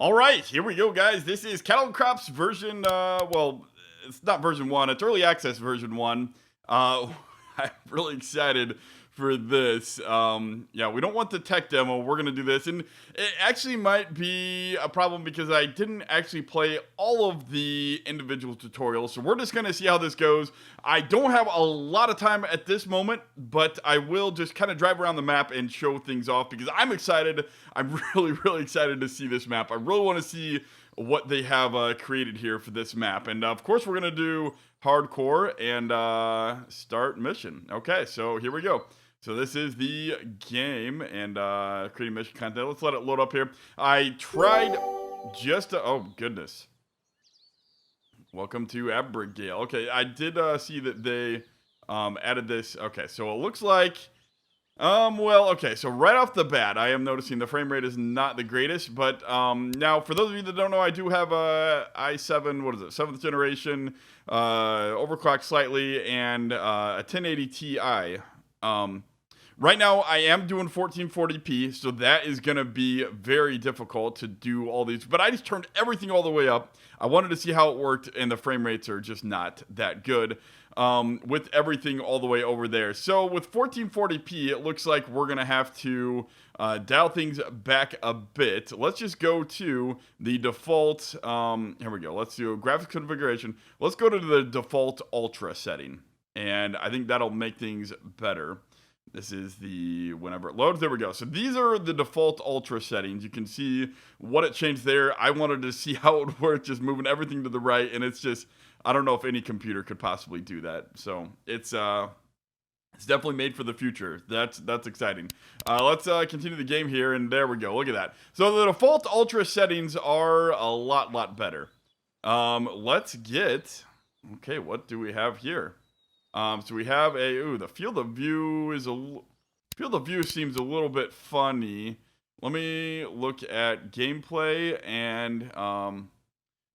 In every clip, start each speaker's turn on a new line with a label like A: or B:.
A: All right, here we go, guys. This is Cattle Crops version, well, it's not version 1, it's early access version 1. I'm really excited for this. Yeah, we don't want the tech demo. We're going to do this. And it actually might be a problem because I didn't actually play all of the individual tutorials. So we're just going to see how this goes. I don't have a lot of time at this moment, but I will just kind of drive around the map and show things off because I'm excited. I'm really excited to see this map. I really want to see what they have created here for this map. And of course, we're going to do hardcore and start mission. Okay, so here we go. So this is the game and creating mission content. Let's let it load up here. I tried just to, oh goodness. Welcome to Abigail. Okay, I did see that they added this. Okay, so it looks like, well, okay, so right off the bat, I am noticing the frame rate is not the greatest, but now for those of you that don't know, I do have a i7, what is it, 7th generation, overclocked slightly, and a 1080 Ti. Right now, I am doing 1440p, so that is going to be very difficult to do all these. But I just turned everything all the way up. I wanted to see how it worked, and the frame rates are just not that good with everything all the way over there. So with 1440p, it looks like we're going to have to dial things back a bit. Let's just go to the default. Here we go. Let's do graphics configuration. Let's go to the default ultra setting, and I think that'll make things better. This is the, whenever it loads, there we go. So these are the default ultra settings. You can see what it changed there. I wanted to see how it would work, just moving everything to the right, and it's just, I don't know if any computer could possibly do that. So it's definitely made for the future. That's exciting. Let's continue the game here, and there we go. Look at that. So the default ultra settings are a lot better. Let's get, okay, what do we have here? So we have the field of view is field of view seems a little bit funny. Let me look at gameplay and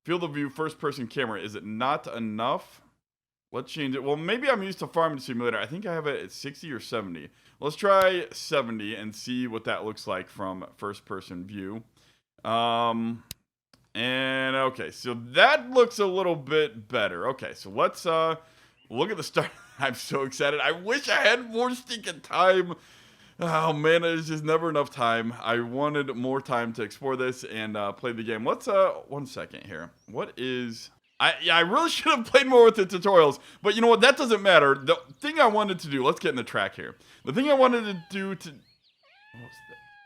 A: field of view first person camera. Is it not enough? Let's change it. Well, maybe I'm used to Farming Simulator. I think I have it at 60 or 70. Let's try 70 and see what that looks like from first person view. And okay, so that looks a little bit better. Okay, so let's look at the start. I'm so excited. I wish I had more stinking time. Oh man, there's just never enough time. I wanted more time to explore this and play the game. Let's 1 second here. What is I really should have played more with the tutorials, but you know what? That doesn't matter. The thing I wanted to do, let's get in the track here. The thing I wanted to do to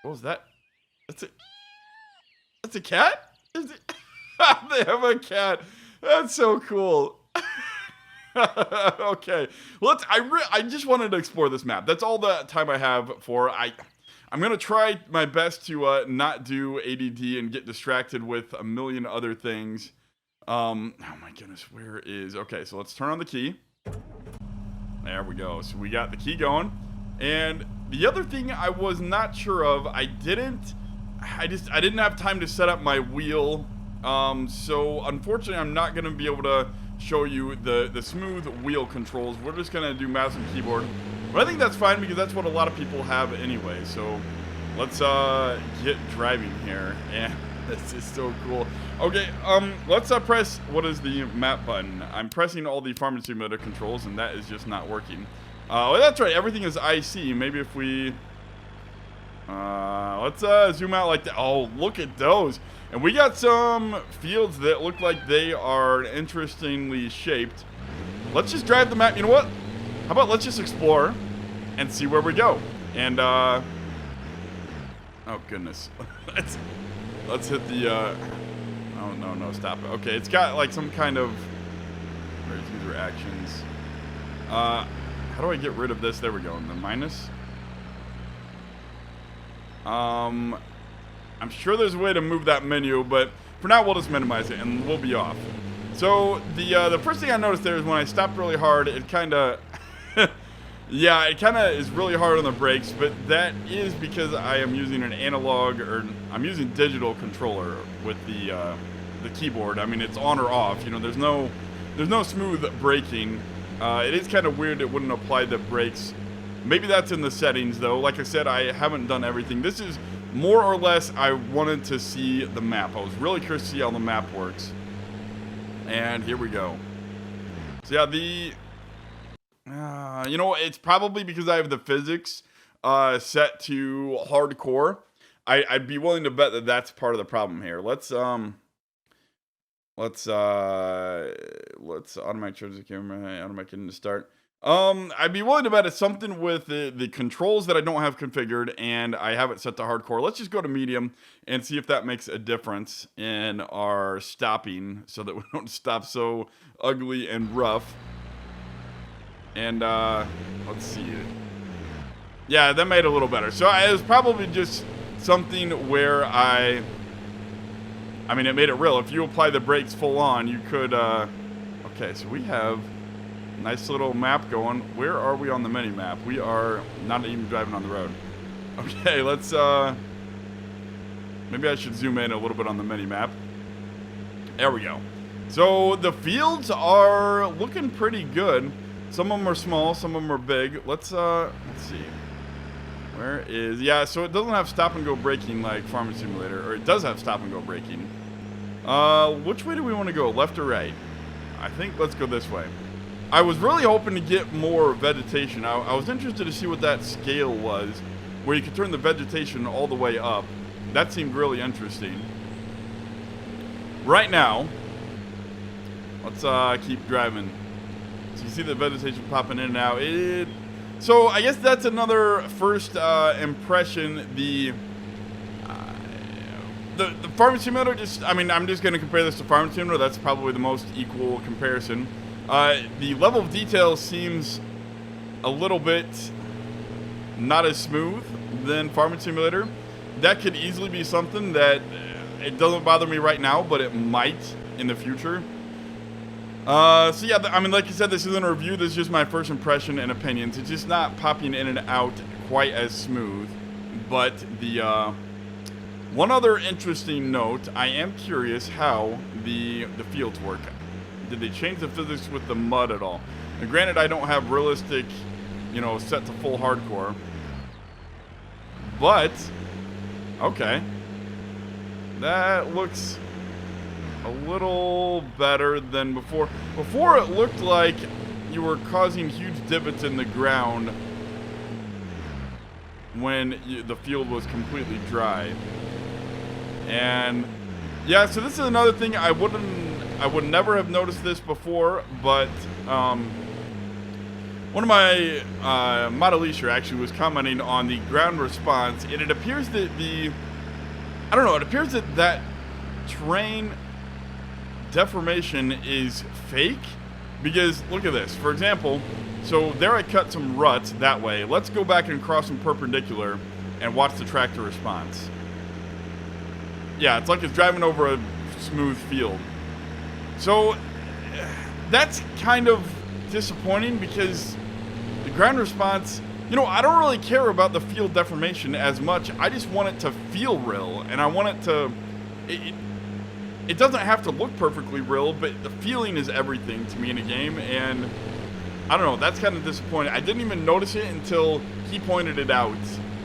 A: what was that? That's a cat? Is it? They have a cat. That's so cool. Okay, I just wanted to explore this map. That's all the time I have for. I'm gonna try my best to not do ADD and get distracted with a million other things. Oh my goodness, where is? Okay, so let's turn on the key. There we go. So we got the key going. And the other thing I was not sure of, I didn't have time to set up my wheel. So unfortunately, I'm not gonna be able to show you the smooth wheel controls. We're just gonna do mouse and keyboard, but I think that's fine because that's what a lot of people have anyway. So let's get driving here, and this is so cool. Okay, let's press, what is the map button? I'm pressing all the Farming Simulator controls, and that is just not working. Well, that's right, everything is IC. Maybe if we let's zoom out like that. Oh, look at those. And we got some fields that look like they are interestingly shaped. Let's just drive the map. You know what? How about let's just explore and see where we go. And oh goodness. let's hit the oh no, stop it. Okay, it's got like some kind of where's user actions. How do I get rid of this? There we go. And the minus. I'm sure there's a way to move that menu, but for now we'll just minimize it and we'll be off. So the first thing I noticed there is when I stopped really hard, it kind of yeah, it kind of is really hard on the brakes, but that is because I am using an analog, or I'm using digital controller with the keyboard. I mean, it's on or off. You know, there's no smooth braking. It is kind of weird it wouldn't apply the brakes. Maybe that's in the settings though. Like I said, I haven't done everything. This is more or less, I wanted to see the map. I was really curious to see how the map works. And here we go. So yeah, you know, it's probably because I have the physics set to hardcore. I'd be willing to bet that that's part of the problem here. Let's automatic charge the camera, automatic into start. I'd be willing to bet it's something with the controls that I don't have configured, and I have it set to hardcore. Let's just go to medium and see if that makes a difference in our stopping, so that we don't stop so ugly and rough. And let's see. Yeah, that made it a little better. So it was probably just something where I mean, it made it real. If you apply the brakes full on, you could, okay, so we have a nice little map going. Where are we on the mini map? We are not even driving on the road. Okay, let's, maybe I should zoom in a little bit on the mini map. There we go. So the fields are looking pretty good. Some of them are small, some of them are big. Let's see. Where is, yeah, so it doesn't have stop and go braking like Farming Simulator, or it does have stop and go braking. Which way do we want to go, left or right? I think let's go this way. I was really hoping to get more vegetation. I was interested to see what that scale was, where you could turn the vegetation all the way up. That seemed really interesting. Right now, let's keep driving. So you see the vegetation popping in and out. So I guess that's another first impression. The Farming Simulator, I'm just going to compare this to Farming Simulator. That's probably the most equal comparison. The level of detail seems a little bit not as smooth than Farming Simulator. That could easily be something that it doesn't bother me right now, but it might in the future. So yeah, like I said, this isn't a review. This is just my first impression and opinions. It's just not popping in and out quite as smooth. But the one other interesting note, I am curious how the fields work. Did they change the physics with the mud at all? Now, granted, I don't have realistic, set to full hardcore. But okay, that looks a little better than before. Before it looked like you were causing huge divots in the ground when the field was completely dry. And yeah, so this is another thing I would never have noticed this before, but one of my modelister actually was commenting on the ground response, and it appears that it appears that terrain deformation is fake, because look at this. For example, so there I cut some ruts that way. Let's go back and cross them perpendicular and watch the tractor response. Yeah, it's like it's driving over a smooth field. So that's kind of disappointing, because the ground response, I don't really care about the field deformation as much. I just want it to feel real, and I want it to it doesn't have to look perfectly real, but the feeling is everything to me in a game, and I don't know, that's kind of disappointing. I didn't even notice it until he pointed it out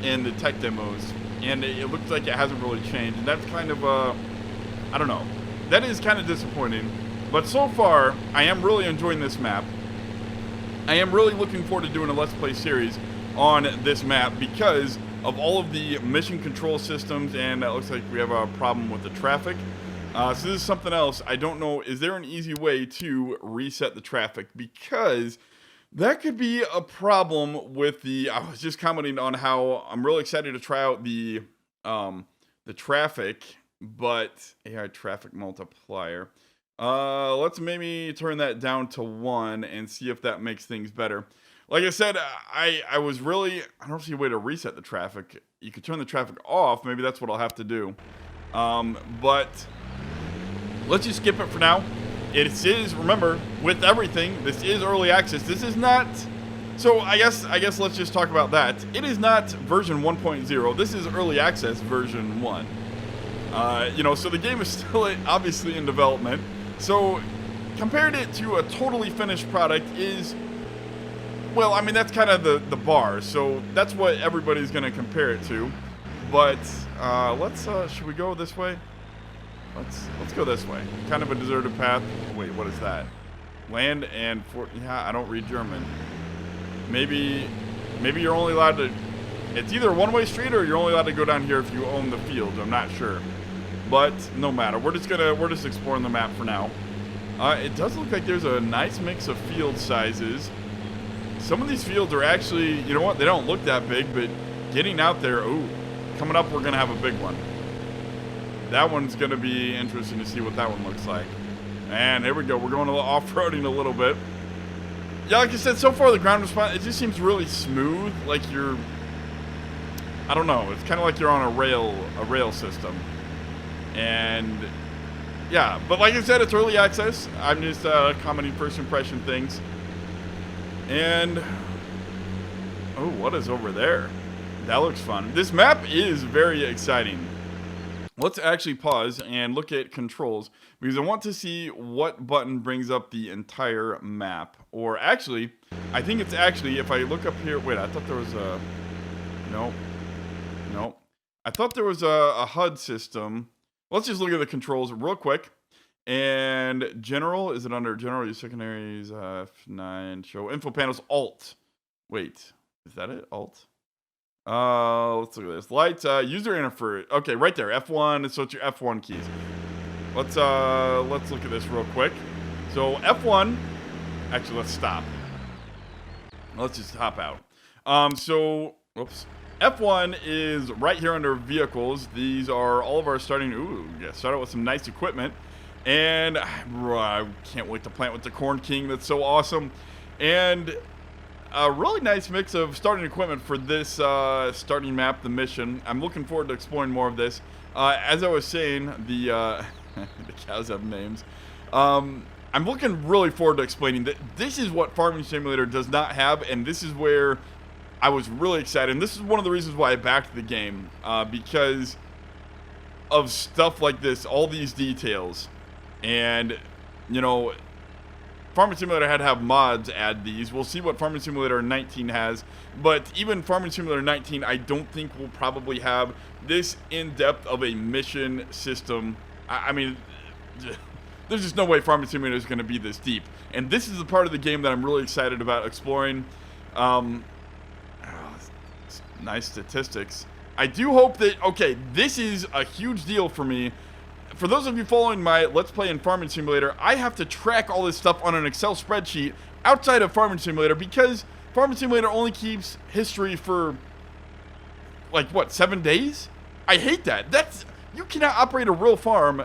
A: in the tech demos, and it looks like it hasn't really changed, and that's kind of, I don't know, that is kind of disappointing. But so far, I am really enjoying this map. I am really looking forward to doing a Let's Play series on this map because of all of the mission control systems, and it looks like we have a problem with the traffic. So this is something else. I don't know, is there an easy way to reset the traffic? Because that could be a problem with I was just commenting on how I'm really excited to try out the traffic, but AI traffic multiplier. Let's maybe turn that down to 1 and see if that makes things better. Like I said, I don't see a way to reset the traffic. You could turn the traffic off. Maybe that's what I'll have to do. But let's just skip it for now. It is, remember, with everything, this is early access. This is not, so I guess let's just talk about that. It is not version 1.0. This is early access version 1. So the game is still obviously in development. So compared it to a totally finished product is, well, that's kind of the bar. So that's what everybody's going to compare it to. But let's should we go this way? Let's go this way. Kind of a deserted path. Wait, what is that? Land and fort. Yeah, I don't read German. Maybe you're only allowed to. It's either a one-way street or you're only allowed to go down here if you own the field. I'm not sure, but no matter. We're just exploring the map for now. It does look like there's a nice mix of field sizes. Some of these fields are actually, you know what? They don't look that big, but getting out there. Ooh, coming up, we're gonna have a big one. That one's gonna be interesting to see what that one looks like. And here we go. We're going off-roading a little bit. Yeah, like I said, so far the ground response, it just seems really smooth. Like you're, I don't know. It's kind of like you're on a rail system. And yeah, but like I said, it's early access. I'm just commenting first impression things. And oh, what is over there? That looks fun. This map is very exciting. Let's actually pause and look at controls because I want to see what button brings up the entire map. Or actually, I think it's actually, if I look up here, wait, I thought there was a, no. I thought there was a HUD system. Let's just look at the controls real quick. And general, is it under general, your secondaries, F9, show info panels, Alt. Wait, is that it, Alt? Let's look at this. Lights, user interface. Okay, right there, F1. So it's your F1 keys. Let's look at this real quick. So F1. Actually, let's stop. Let's just hop out. So, whoops. F1 is right here under vehicles. These are all of our starting. Ooh, yeah. Start out with some nice equipment, and I can't wait to plant with the Corn King. That's so awesome, and a really nice mix of starting equipment for this starting map, the mission. I'm looking forward to exploring more of this. As I was saying, the the cows have names. I'm looking really forward to explaining that this is what Farming Simulator does not have, and this is where I was really excited. And this is one of the reasons why I backed the game, because of stuff like this, all these details. And, you know, Farming Simulator had to have mods add these. We'll see what Farming Simulator 19 has. But even Farming Simulator 19, I don't think will probably have this in-depth of a mission system. I mean, there's just no way Farming Simulator is going to be this deep. And this is the part of the game that I'm really excited about exploring. Nice statistics. I do hope that, okay, this is a huge deal for me. For those of you following my Let's Play in Farming Simulator, I have to track all this stuff on an Excel spreadsheet outside of Farming Simulator because Farming Simulator only keeps history for, like, what, 7 days? I hate that. You cannot operate a real farm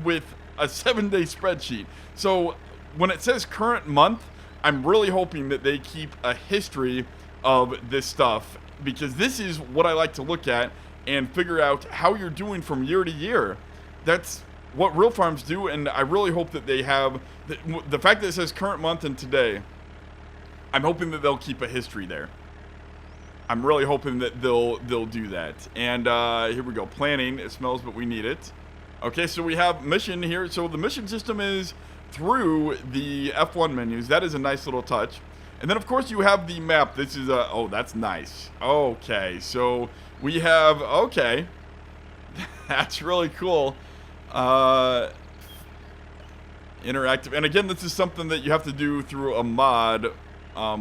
A: with a 7-day spreadsheet. So when it says current month, I'm really hoping that they keep a history of this stuff because this is what I like to look at and figure out how you're doing from year to year. That's what real farms do, and I really hope that they have the fact that it says current month and today. I'm hoping that they'll keep a history there. I'm really hoping that they'll do that. And here we go, planning. It smells, but we need it. Okay, so we have mission here. So the mission system is through the F1 menus. That is a nice little touch. And then of course you have the map. This is oh, that's nice. Okay, so we have, okay, that's really cool. Interactive, and again, this is something that you have to do through a mod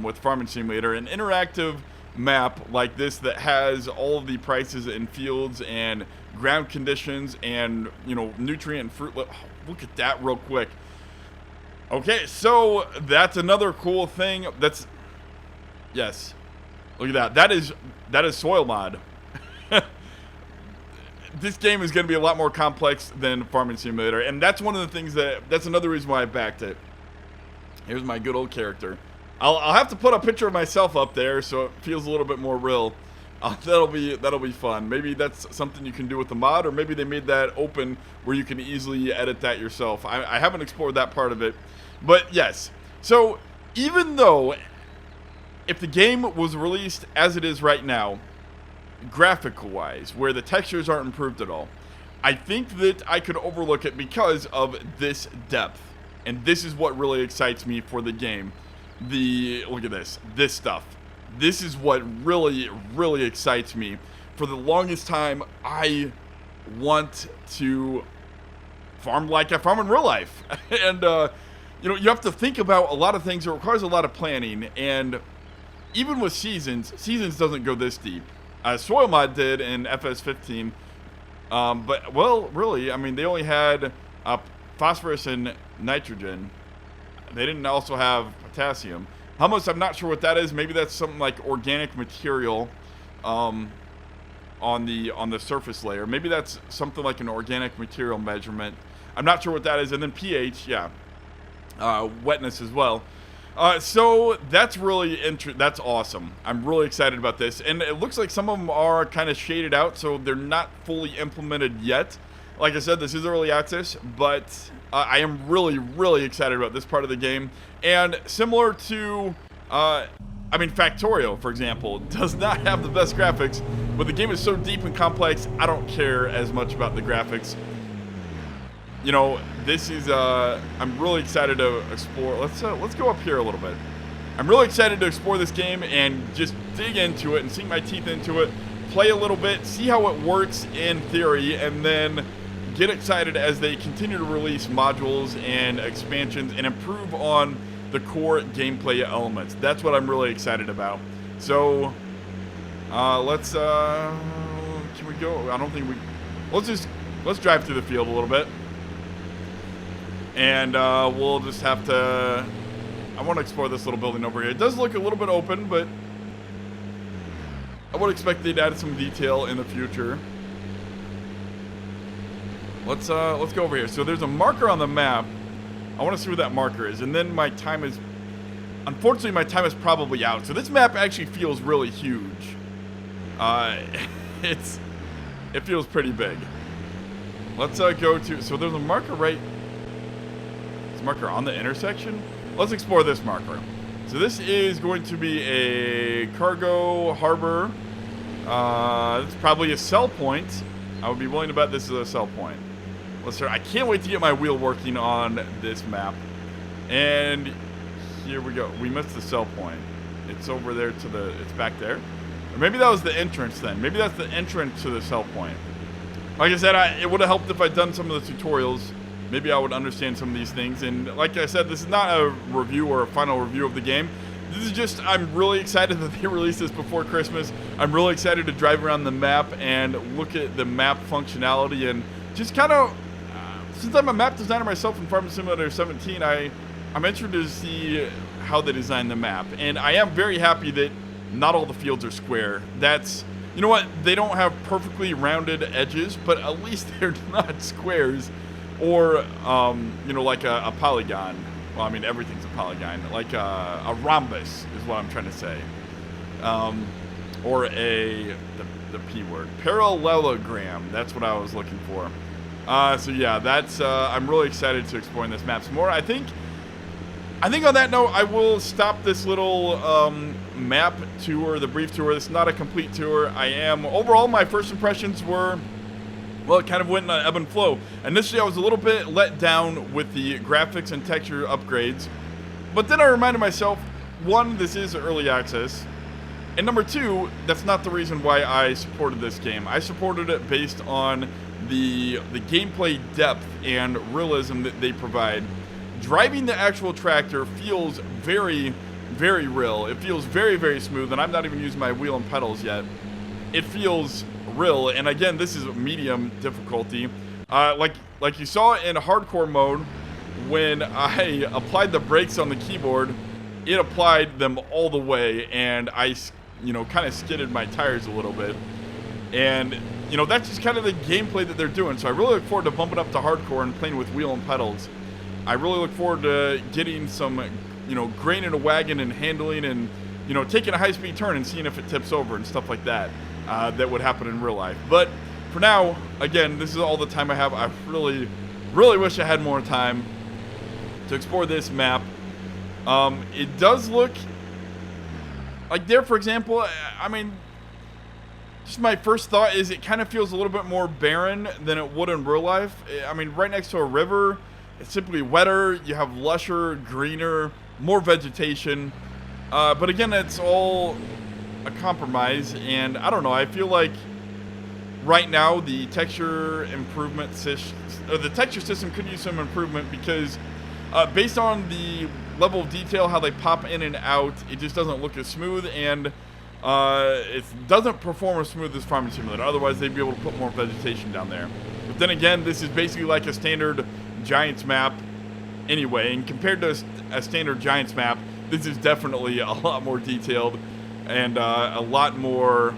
A: with Farming Simulator. An interactive map like this that has all of the prices in fields and ground conditions and, you know, nutrient and fruit. Look at that real quick. Okay, so that's another cool thing. That's, yes, look at that. That is soil mod. This game is going to be a lot more complex than Farming Simulator, and that's one of the things that's another reason why I backed it. Here's my good old character. I'll have to put a picture of myself up there so it feels a little bit more real. That'll be fun. Maybe that's something you can do with the mod, or maybe they made that open where you can easily edit that yourself. I haven't explored that part of it, but yes. So even though if the game was released as it is right now, graphical wise, where the textures aren't improved at all, I think that I could overlook it because of this depth. And this is what really excites me for the game. Look at this stuff. This is what really, really excites me for the longest time, I want to farm like I farm in real life. And, you know, you have to think about a lot of things. It requires a lot of planning. And even with Seasons doesn't go this deep. Soil Mod did in FS15. But, well, really, I mean, they only had phosphorus and nitrogen. They didn't also have potassium. Humus, I'm not sure what that is. Maybe that's something like organic material on the surface layer. Maybe that's something like an organic material measurement. I'm not sure what that is. And then pH, yeah. Wetness as well. So that's really that's awesome. I'm really excited about this. And it looks like some of them are kind of shaded out, so they're not fully implemented yet. Like I said, this is early access, but I am really, really excited about this part of the game. And similar to, I mean, Factorio, for example, does not have the best graphics, but the game is so deep and complex, I don't care as much about the graphics. You know, this is, I'm really excited to explore. Let's go up here a little bit. I'm really excited to explore this game and just dig into it and sink my teeth into it, play a little bit, see how it works in theory, and then get excited as they continue to release modules and expansions and improve on the core gameplay elements. That's what I'm really excited about. So, let's, can we go? I don't think we, let's drive through the field a little bit. And, we'll just have to, I want to explore this little building over here. It does look a little bit open, but I would expect they'd add some detail in the future. Let's go over here. So there's a marker on the map. I want to see where that marker is. And then my time is... Unfortunately, my time is probably out. So this map actually feels really huge. It feels pretty big. Let's go to... So there's a marker right... There's a marker on the intersection. Let's explore this marker. So this is going to be a cargo harbor. It's probably a sell point. I would be willing to bet this is a sell point. I can't wait to get my wheel working on this map. And here we go. We missed the sell point. It's over there to the... It's back there. Or maybe that was the entrance then. Maybe that's the entrance to the sell point. Like I said, it would have helped if I'd done some of the tutorials. Maybe I would understand some of these things. And like I said, this is not a review or a final review of the game. This is just, I'm really excited that they released this before Christmas. I'm really excited to drive around the map and look at the map functionality and just kind of... Since I'm a map designer myself in Farming Simulator 17, I'm interested to see how they design the map. And I am very happy that not all the fields are square. That's, you know what, they don't have perfectly rounded edges, but at least they're not squares or, you know, like a polygon. Well, I mean, everything's a polygon. Like a rhombus is what I'm trying to say. Or the P word. Parallelogram, that's what I was looking for. So yeah, that's, I'm really excited to exploring this map some more. I think on that note, I will stop this little, map tour, the brief tour. This is not a complete tour. Overall, my first impressions were, well, it kind of went in an ebb and flow. Initially, I was a little bit let down with the graphics and texture upgrades. But then I reminded myself, one, this is early access. And number two, that's not the reason why I supported this game. I supported it based on the gameplay depth and realism that they provide. Driving the actual tractor feels very, very real. It feels very, very smooth, and I'm not even using my wheel and pedals yet. It feels real, and again, this is medium difficulty. Like you saw in hardcore mode, when I applied the brakes on the keyboard, it applied them all the way, and I, you know, kind of skidded my tires a little bit. And, you know, that's just kind of the gameplay that they're doing. So I really look forward to bumping up to hardcore and playing with wheel and pedals. I really look forward to getting some, you know, grain in a wagon and handling and, you know, taking a high-speed turn and seeing if it tips over and stuff like that. That would happen in real life. But for now, again, this is all the time I have. I really, really wish I had more time to explore this map. It does look like there, for example, I mean, just my first thought is it kind of feels a little bit more barren than it would in real life. I mean, right next to a river, it's simply wetter. You have lusher, greener, more vegetation. But again, it's all a compromise. And I don't know, I feel like right now the texture the texture system could use some improvement because based on the level of detail, how they pop in and out, it just doesn't look as smooth, and it doesn't perform as smooth as Farming Simulator. Otherwise, they'd be able to put more vegetation down there. But then again, this is basically like a standard Giants map anyway, and compared to a standard Giants map, this is definitely a lot more detailed and a lot more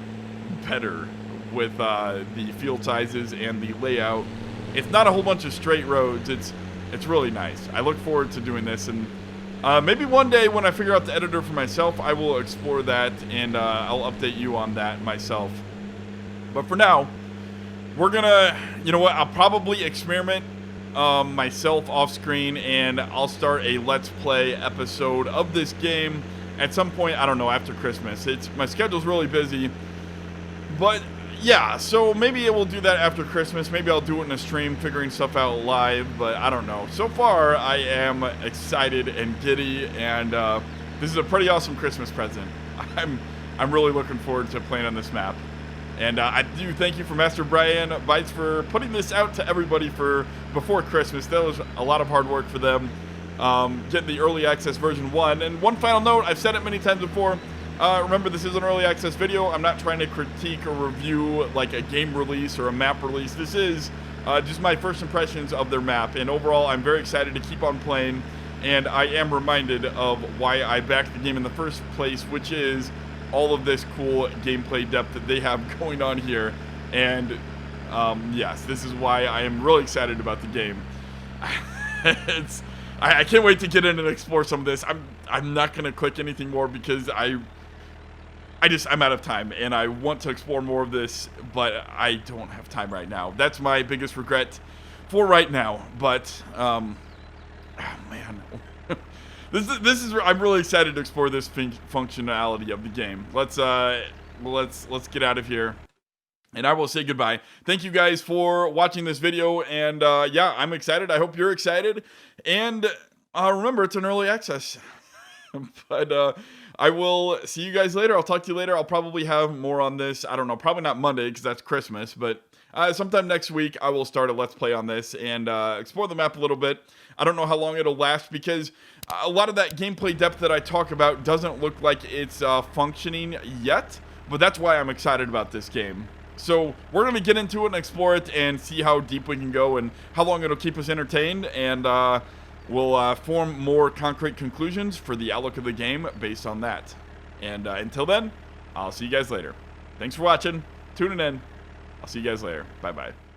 A: better with the field sizes and the layout. It's not a whole bunch of straight roads. It's really nice. I look forward to doing this, and maybe one day when I figure out the editor for myself, I will explore that, and I'll update you on that myself. But for now, we're gonna, you know what, I'll probably experiment myself off screen, and I'll start a Let's Play episode of this game at some point, I don't know, after Christmas. My schedule's really busy, but yeah, so maybe we'll do that after Christmas. Maybe I'll do it in a stream, figuring stuff out live, but I don't know. So far, I am excited and giddy, and this is a pretty awesome Christmas present. I'm really looking forward to playing on this map. And I do thank you for Master Brian Bites for putting this out to everybody before Christmas. That was a lot of hard work for them, getting the early access version 1. And one final note, I've said it many times before, remember, this is an early access video. I'm not trying to critique or review like a game release or a map release. This is just my first impressions of their map, and overall I'm very excited to keep on playing, and I am reminded of why I backed the game in the first place, which is all of this cool gameplay depth that they have going on here. And yes, this is why I am really excited about the game. I can't wait to get in and explore some of this. I'm not gonna click anything more because I'm out of time, and I want to explore more of this, but I don't have time right now. That's my biggest regret for right now. But oh man, this is I'm really excited to explore this functionality of the game. Let's get out of here, and I will say goodbye. Thank you guys for watching this video, and yeah, I'm excited. I hope you're excited, and remember, it's an early access. But I will see you guys later. I'll talk to you later. I'll probably have more on this. I don't know, probably not Monday because that's Christmas, but sometime next week I will start a Let's Play on this and explore the map a little bit. I don't know how long it'll last because a lot of that gameplay depth that I talk about doesn't look like it's functioning yet, but that's why I'm excited about this game. So we're going to get into it and explore it and see how deep we can go and how long it'll keep us entertained, and we'll form more concrete conclusions for the outlook of the game based on that. And until then, I'll see you guys later. Thanks for watching, tuning in. I'll see you guys later. Bye-bye.